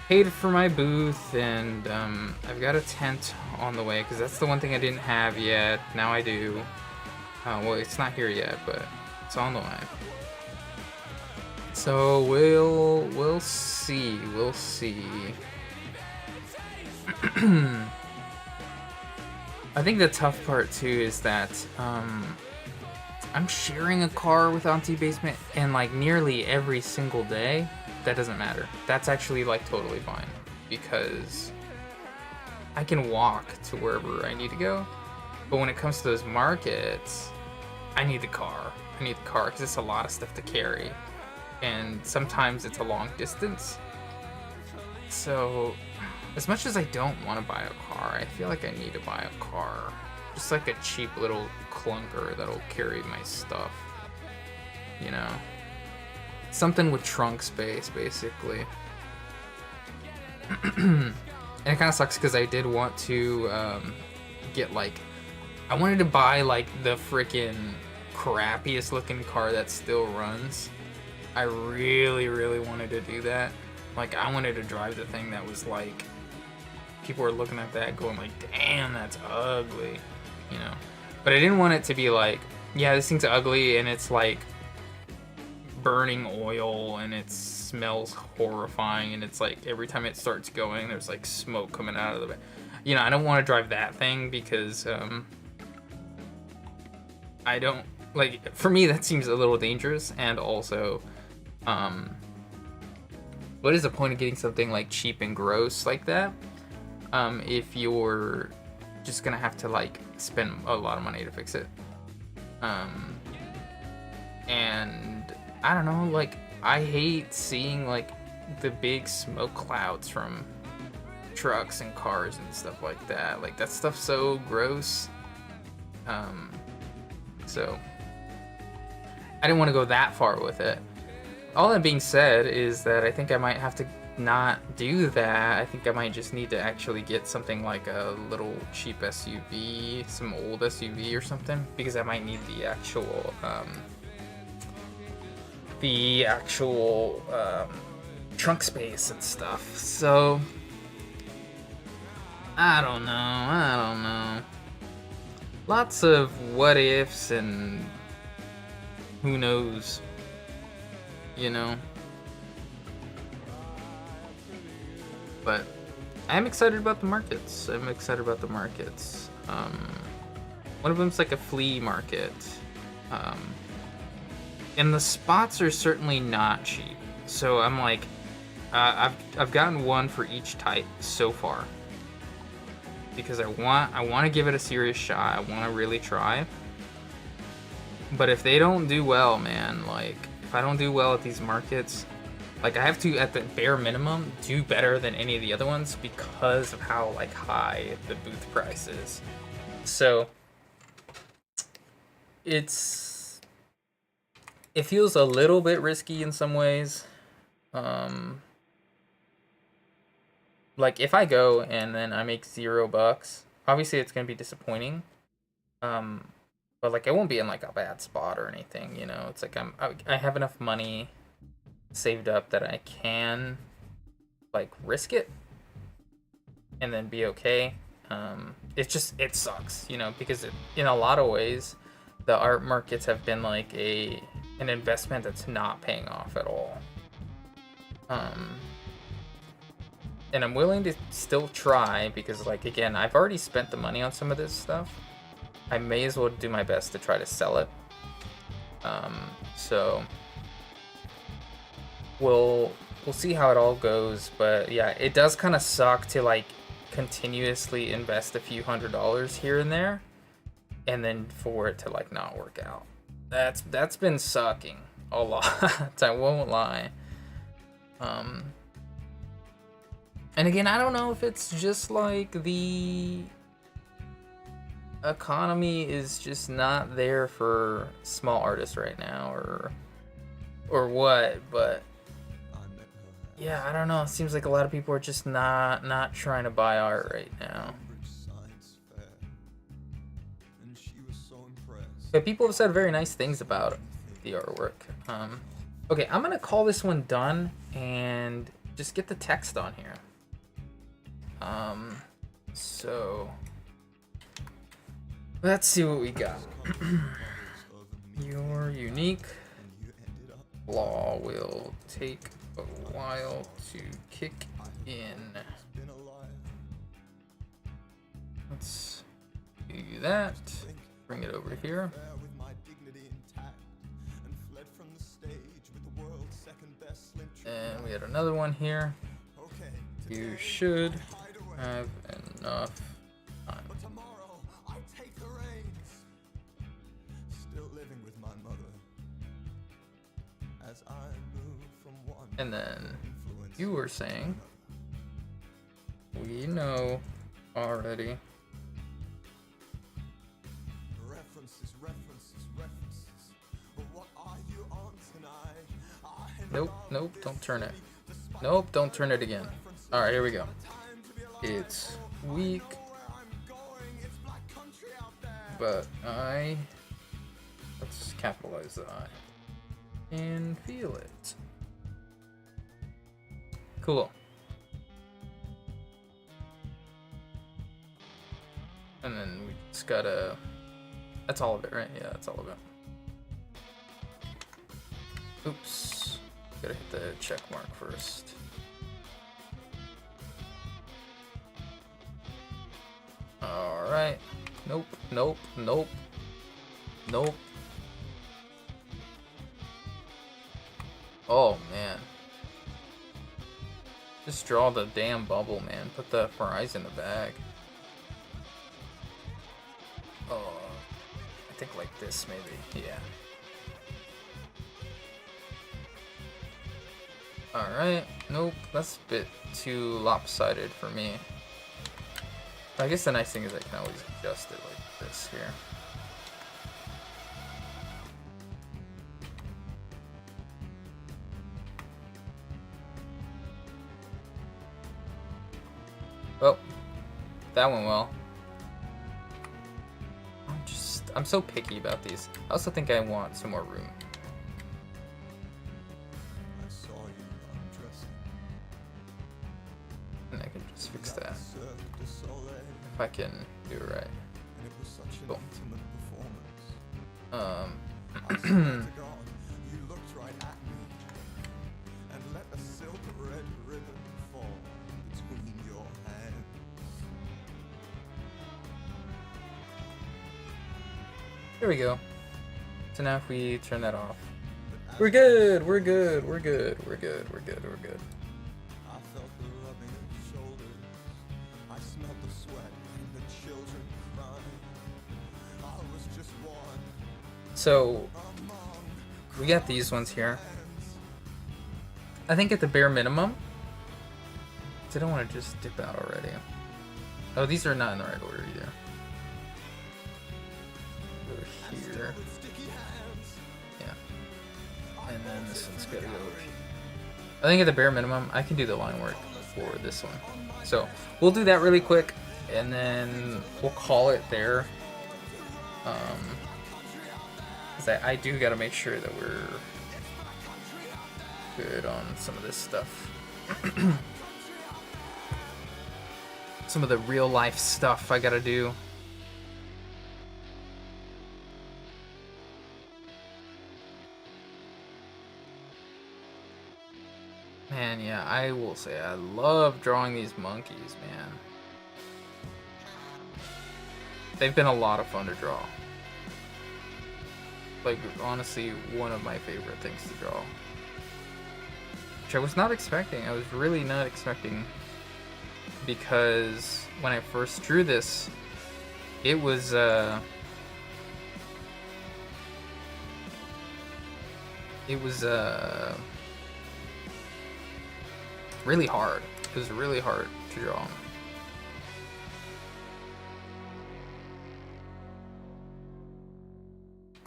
paid for my booth, and I've got a tent on the way, because that's the one thing I didn't have yet. Now I do. Well, it's not here yet, but it's on the way. So we'll see. I think the tough part too is that I'm sharing a car with Auntie Basement, and like nearly every single day. That doesn't matter. That's actually like totally fine, because I can walk to wherever I need to go. But when it comes to those markets, I need the car. Because it's a lot of stuff to carry, and sometimes it's a long distance. So as much as I don't want to buy a car, I feel like I need to buy a car. Just like a cheap little clunker that'll carry my stuff, you know? Something with trunk space, basically. And it kind of sucks because I did want to get like... I wanted to buy like the freaking crappiest looking car that still runs. I really, really wanted to do that. Like, I wanted to drive the thing that was like... People were looking at that going like, damn, that's ugly, you know? But I didn't want it to be like, yeah, this thing's ugly and it's like burning oil and it smells horrifying and it's like every time it starts going, there's like smoke coming out of the... You know, I don't want to drive that thing because I don't... Like, for me, that seems a little dangerous, and also... what is the point of getting something like cheap and gross like that? If you're just gonna have to like spend a lot of money to fix it. And I don't know, like, I hate seeing like the big smoke clouds from trucks and cars and stuff like that. Like, that stuff's so gross. So I didn't want to go that far with it. all that being said is that I think I might have to not do that. I think I might just need to actually get something like a little cheap SUV, some old SUV or something, because I might need the actual trunk space and stuff. So I don't know. Lots of what ifs and who knows, you know. But I'm excited about the markets. One of them's like a flea market. And the spots are certainly not cheap. So I'm like, I've gotten one for each type so far. Because I want to give it a serious shot. I want to really try. But if they don't do well, man, like if I don't do well at these markets, like I have to at the bare minimum do better than any of the other ones because of how like high the booth price is. So it feels a little bit risky in some ways. Like if I go and then I make $0, obviously it's gonna be disappointing. But like I won't be in like a bad spot or anything, you know. It's like I have enough money saved up that I can like risk it and then be okay. It sucks, you know, because in a lot of ways the art markets have been like an investment that's not paying off at all. And I'm willing to still try because, like, again, I've already spent the money on some of this stuff. I may as well do my best to try to sell it. So we'll see how it all goes. But yeah, it does kind of suck to like continuously invest a few $100s here and there, and then for it to like not work out. That's been sucking a lot. I won't lie. And again, I don't know if it's just like the economy is just not there for small artists right now, or what, but yeah, I don't know. It seems like a lot of people are just not trying to buy art right now. But people have said very nice things about the artwork. Okay, I'm gonna call this one done and just get the text on here. So let's see what we got. Your unique law will take a while to kick in. Let's do that. Bring it over here. And we had another one here. You should have enough time. And then you were saying, we know already. Nope, don't turn it. Nope, don't turn it again. Alright, here we go. It's weak, but let's capitalize the I, and feel it. Cool. And then we just gotta, that's all of it, right? Yeah, that's all of it. Oops, gotta hit the check mark first. Alright. Nope. Oh, man. Just draw the damn bubble, man. Put the fries in the bag. Oh, I think like this, maybe. Yeah. Alright. Nope, that's a bit too lopsided for me. I guess the nice thing is I can always adjust it like this here. Well, that went well. I'm so picky about these. I also think I want some more room. I saw you undressing. And I can just fix that. Cirque du Soleil. If I can do it right. And it was such an Cool. intimate performance. I Um, swear to God, you looked right at me and let a silk red ribbon fall between your hands. there we go. So now if we turn that off, we're good, we're good, we're good, we're good, we're good, we're good. I felt the rubbing of shoulders. I smelled the sweat and the children crying. I was just one So among we got these ones here. I think at the bare minimum, 'cause I don't want to just dip out already. Oh, these are not in the right order either. Go here. with sticky hands. Yeah. And then this one's gotta go over here. I think at the bare minimum, I can do the line work for this one. So we'll do that really quick, and then we'll call it there. 'Cause I do gotta make sure that we're good on some of this stuff. Some of the real life stuff I gotta do. Man, yeah, I will say I love drawing these monkeys, man. They've been a lot of fun to draw. Like, honestly, one of my favorite things to draw. Which I was not expecting. I was really not expecting. Because when I first drew this, it was, really hard. It was really hard to draw.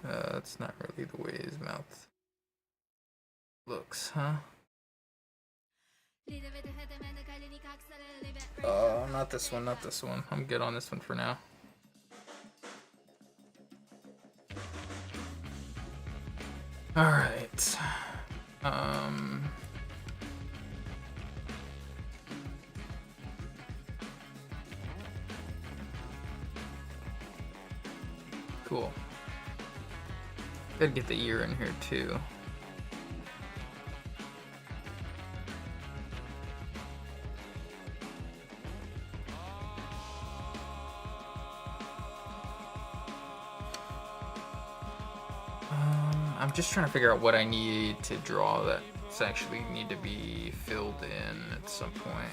That's not really the way his mouth looks, huh? Not this one, not this one. I'm good on this one for now. Alright. Cool. Gotta get the ear in here too. I'm just trying to figure out what I need to draw that's actually need to be filled in at some point.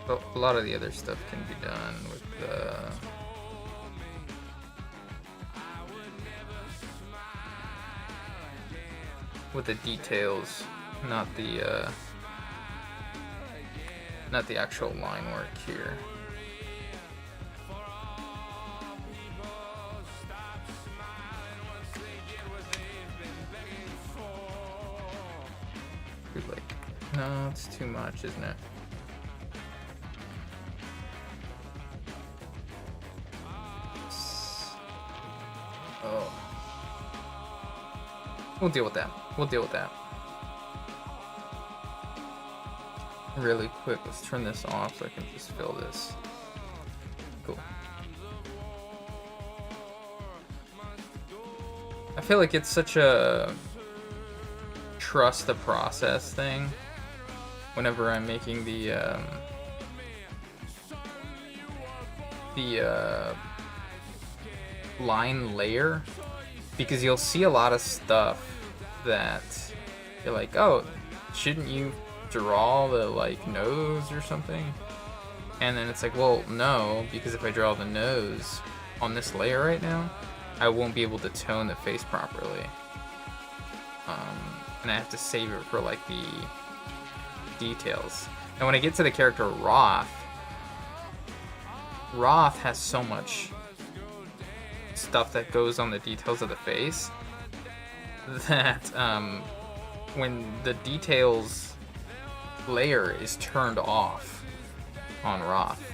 But a lot of the other stuff can be done with the details, not the actual line work here. Like, no, it's too much, isn't it? Oh. We'll deal with that. We'll deal with that. Really quick, let's turn this off so I can just fill this. Cool. I feel like it's such a trust the process thing whenever I'm making the line layer, because you'll see a lot of stuff that you're like, oh, shouldn't you draw the like nose or something? And then it's like, well, no, because if I draw the nose on this layer right now, I won't be able to tone the face properly. And I have to save it for like the details. And when I get to the character Roth has so much stuff that goes on the details of the face that when the details layer is turned off on Roth,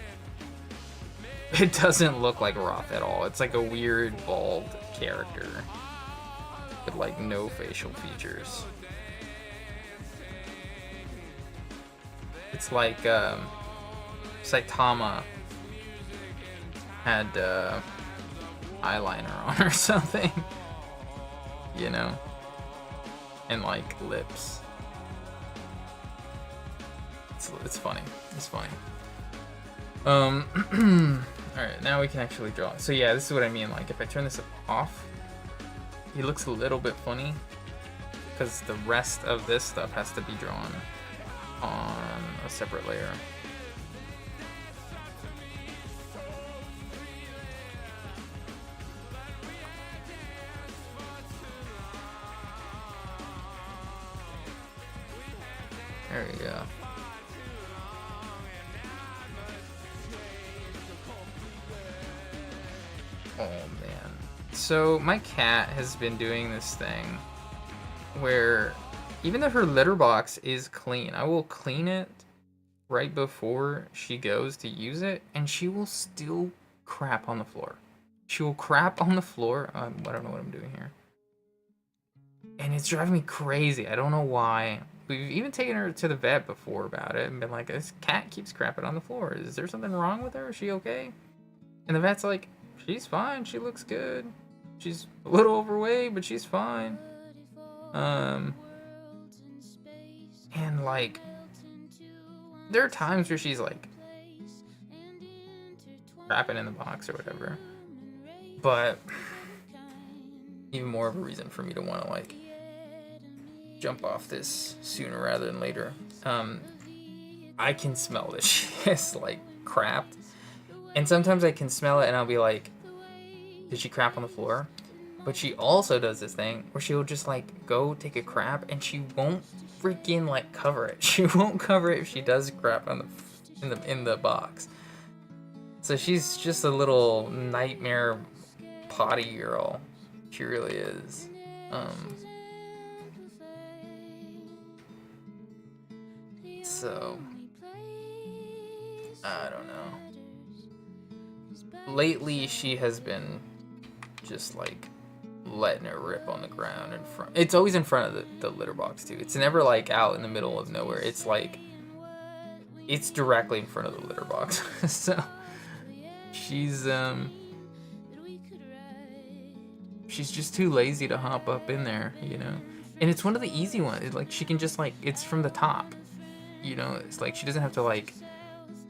it doesn't look like Roth at all. It's like a weird bald character with like no facial features. It's like Saitama had eyeliner on or something, you know, and like lips. It's funny. It's funny. All right, now we can actually draw. So yeah, this is what I mean. Like if I turn this off, he looks a little bit funny because the rest of this stuff has to be drawn on a separate layer. There we go. Oh man. So my cat has been doing this thing where even though her litter box is clean, I will clean it right before she goes to use it, and she will still crap on the floor. She will crap on the floor. I don't know what I'm doing here. And it's driving me crazy. I don't know why. We've even taken her to the vet before about it and been like, this cat keeps crapping on the floor. Is there something wrong with her? Is she okay? And the vet's like, she's fine. She looks good. She's a little overweight, but she's fine. And like, there are times where she's like crapping in the box or whatever. But even more of a reason for me to want to like jump off this sooner rather than later. I can smell that she is like crapped, and sometimes I can smell it and I'll be like, did she crap on the floor? But she also does this thing where she'll just like go take a crap and she won't freaking like cover it. She won't cover it if she does crap on in the box. So she's just a little nightmare potty girl. She really is. So I don't know. Lately she has been just like letting it rip on the ground in front. It's always in front of the litter box too. It's never like out in the middle of nowhere. It's like it's directly in front of the litter box. So she's just too lazy to hop up in there, you know. And it's one of the easy ones. Like she can just like, it's from the top, you know. It's like she doesn't have to like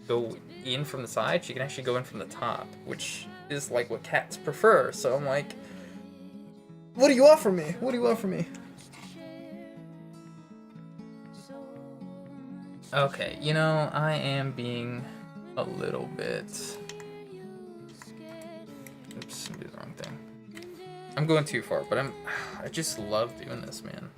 go in from the side. She can actually go in from the top, which is like what cats prefer. So I'm like, what do you want from me? What do you want from me? Okay, you know, I am being a little bit... Oops, I did the wrong thing. I'm going too far, but I just love doing this, man.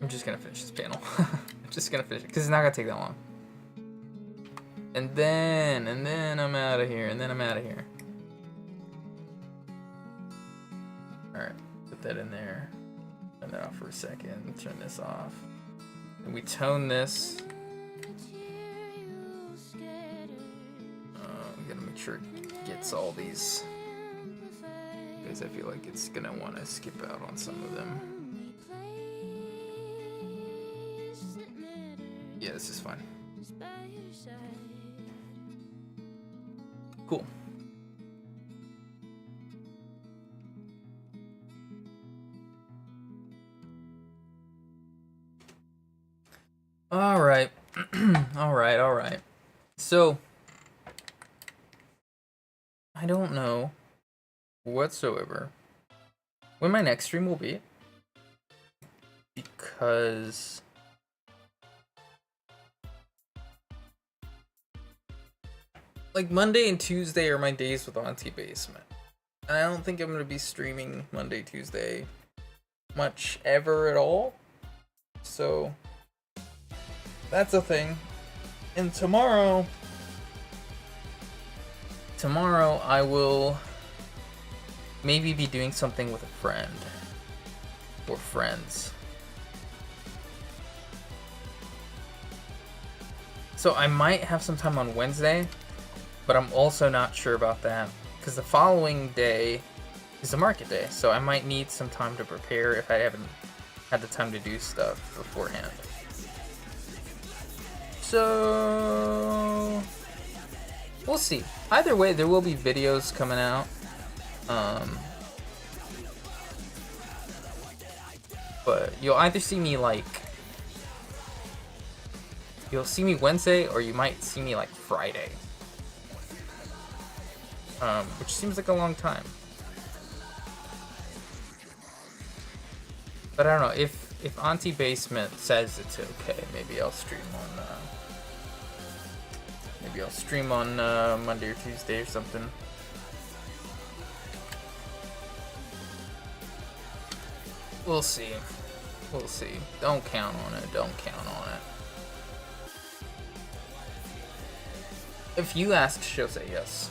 I'm just gonna finish this panel. I'm just gonna finish it, because it's not gonna take that long. And then I'm out of here, and then I'm out of here. Alright, put that in there. Turn that off for a second, turn this off. And we tone this. We gotta make sure it gets all these, because I feel like it's gonna want to skip out on some of them. Yeah, this is fine. Cool. All right. All right. So, I don't know whatsoever when my next stream will be, because like Monday and Tuesday are my days with Auntie Basement. And I don't think I'm going to be streaming Monday, Tuesday much ever at all. So that's a thing. And tomorrow I will maybe be doing something with a friend or friends. So I might have some time on Wednesday, but I'm also not sure about that because the following day is a market day, so I might need some time to prepare if I haven't had the time to do stuff beforehand. So we'll see. Either way, there will be videos coming out. But you'll either see me you'll see me Wednesday, or you might see me like Friday. Which seems like a long time. But I don't know, if Auntie Basement says it's okay, maybe I'll stream on Monday or Tuesday or something. We'll see. We'll see. Don't count on it. Don't count on it. If you ask, she'll say yes.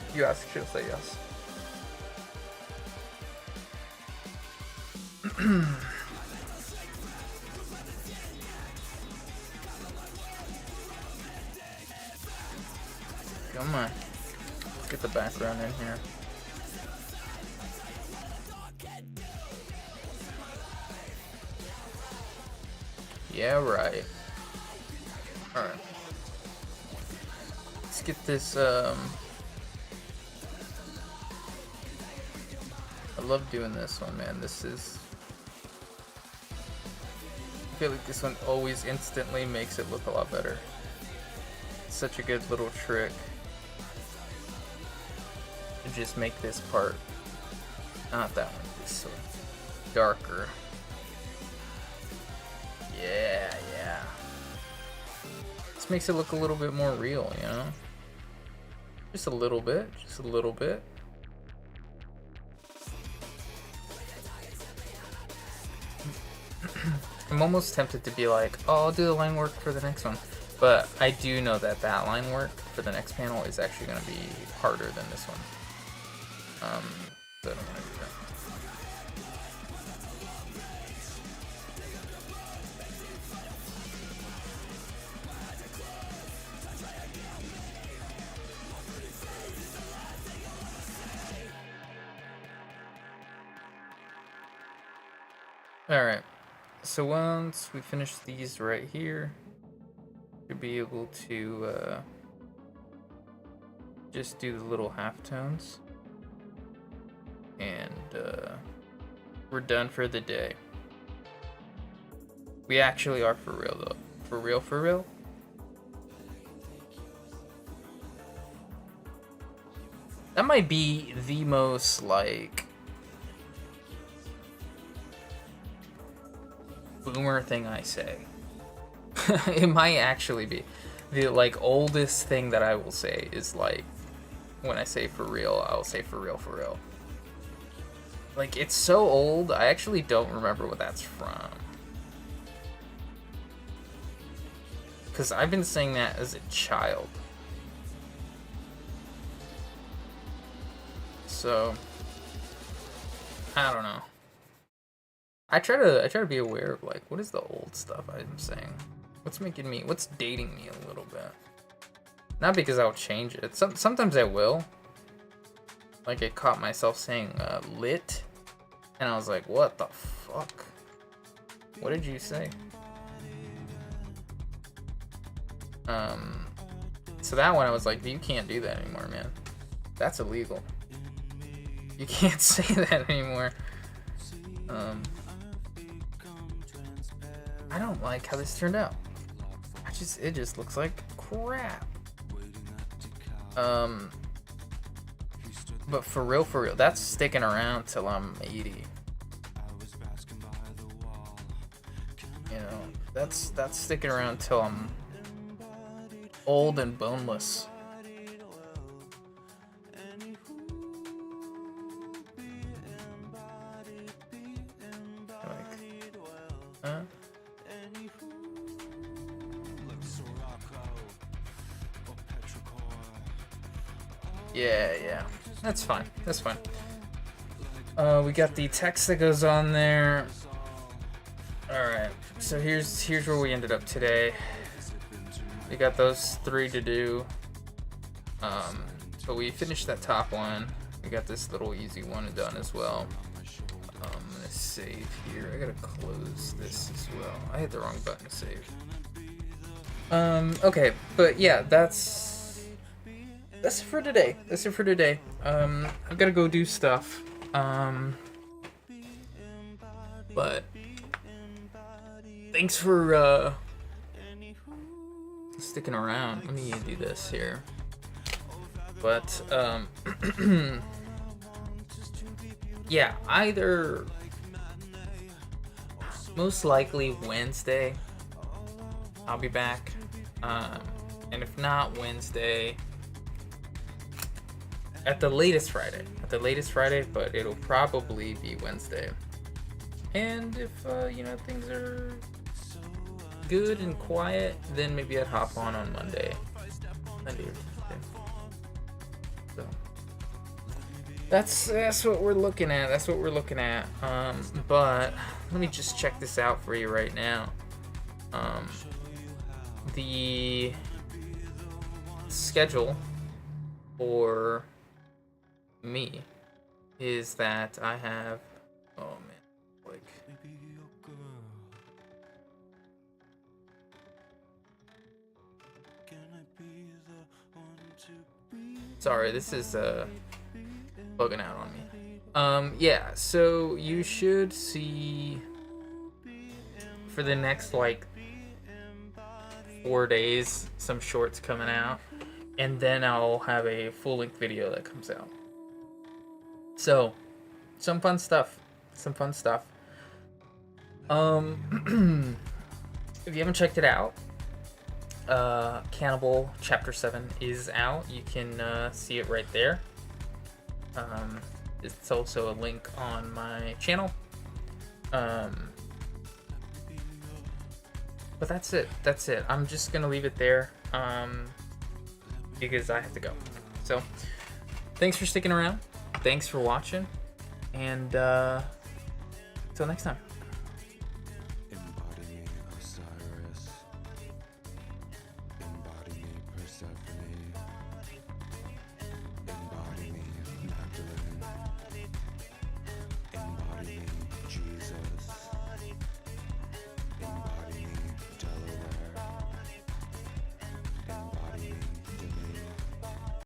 If you ask, she'll say yes. Come on. Let's get the background in here. Yeah, right. Alright. Let's get this, I love doing this one, man. This is... I feel like this one always instantly makes it look a lot better. It's such a good little trick to just make this part, not that one, this one, darker. Yeah, yeah. This makes it look a little bit more real, you know? Just a little bit, just a little bit. I'm almost tempted to be like, oh, I'll do the line work for the next one. But I do know that that line work for the next panel is actually going to be harder than this one. So I don't want to do that. Alright, so once we finish these right here, we'll be able to just do the little halftones, and we're done for the day. We actually are for real though. For real, for real. That might be the most like boomer thing I say. It might actually be the like oldest thing that I will say is like when I say for real, I'll say for real, for real. Like it's so old, I actually don't remember what that's from. Cause I've been saying that as a child. So I don't know. I try to be aware of like what is the old stuff I'm saying. What's dating me a little bit. Not because I'll change it. Sometimes I will. Like I caught myself saying lit, and I was like, what the fuck? What did you say? So that one I was like, you can't do that anymore, man. That's illegal. You can't say that anymore. I don't like how this turned out. It just looks like crap. But for real, that's sticking around till I'm 80. You know, that's sticking around till I'm old and boneless. Yeah. That's fine. That's fine. We got the text that goes on there. Alright, so here's where we ended up today. We got those 3 to do. But we finished that top one. We got this little easy one done as well. I'm gonna save here. I gotta close this as well. I hit the wrong button to save. Okay, but yeah, that's it for today. That's it for today. I've gotta go do stuff. But thanks for sticking around. Let me do this here. But yeah, either most likely Wednesday I'll be back. And if not Wednesday, at the latest Friday. But it'll probably be Wednesday. And if things are good and quiet, then maybe I'd hop on Monday or Tuesday. So that's what we're looking at. But let me just check this out for you right now. The schedule for me is that I have, sorry, this is bugging out on me. Yeah, so you should see for the next 4 days some shorts coming out, and then I'll have a full-length video that comes out. So some fun stuff. If you haven't checked it out, Cannibal Chapter 7 is out. You can see it right there. It's also a link on my channel. But that's it. I'm just gonna leave it there because I have to go. So thanks for sticking around. Thanks for watching. And until next time.